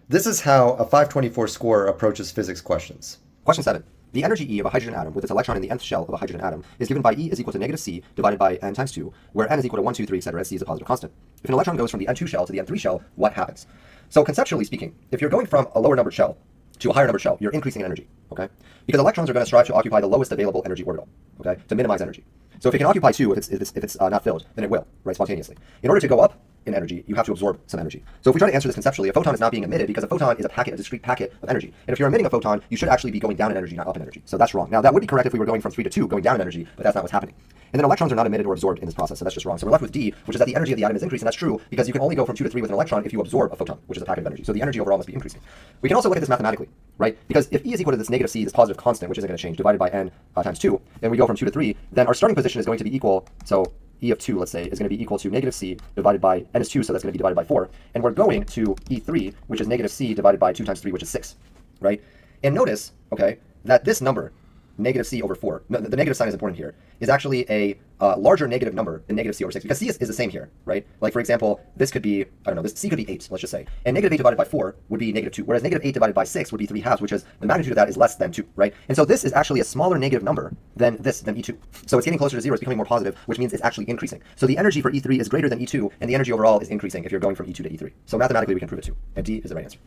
This is how a 524 score approaches physics questions. Question 7. The energy E of a hydrogen atom with its electron in the nth shell of a hydrogen atom is given by E is equal to negative C divided by n times 2, where n is equal to 1, 2, 3, etc., as C is a positive constant. If an electron goes from the n2 shell to the n3 shell, what happens? So conceptually speaking, if you're going from a lower numbered shell to a higher numbered shell, you're increasing in energy, okay? Because electrons are going to strive to occupy the lowest available energy orbital, okay, to minimize energy. So if it can occupy 2, if it's not filled, then it will, right, spontaneously. In order to go up in energy, you have to absorb some energy. So if we try to answer this conceptually, a photon is not being emitted because a photon is a discrete packet of energy. And if you're emitting a photon, you should actually be going down in energy, not up in energy. So that's wrong. Now, that would be correct if we were going from 3 to 2, going down in energy, but that's not what's happening. And then electrons are not emitted or absorbed in this process, so that's just wrong. So we're left with D, which is that the energy of the atom is increasing. That's true because you can only go from 2 to 3 with an electron if you absorb a photon, which is a packet of energy. So the energy overall must be increasing. We can also look at this mathematically, right? Because if E is equal to this negative C, this positive constant, which isn't going to change, divided by n times 2, and we go from 2 to 3, then our starting position is going to be equal, so E of 2, let's say, is going to be equal to negative C divided by n is 2, so that's going to be divided by 4. And we're going to E3, which is negative C divided by 2 times 3, which is 6, right? And notice, okay, that this number, negative C over 4, no, the negative sign is important here, is actually a larger negative number than negative C over 6, because C is the same here, right? Like, for example, this could be, I don't know, this C could be 8, let's just say, and negative 8 divided by 4 would be negative 2, whereas negative 8 divided by 6 would be 3 halves, which is, the magnitude of that is less than 2, right? And so this is actually a smaller negative number than E2. So it's getting closer to 0, it's becoming more positive, which means it's actually increasing. So the energy for E3 is greater than E2, and the energy overall is increasing if you're going from E2 to E3. So mathematically we can prove it too, and D is the right answer.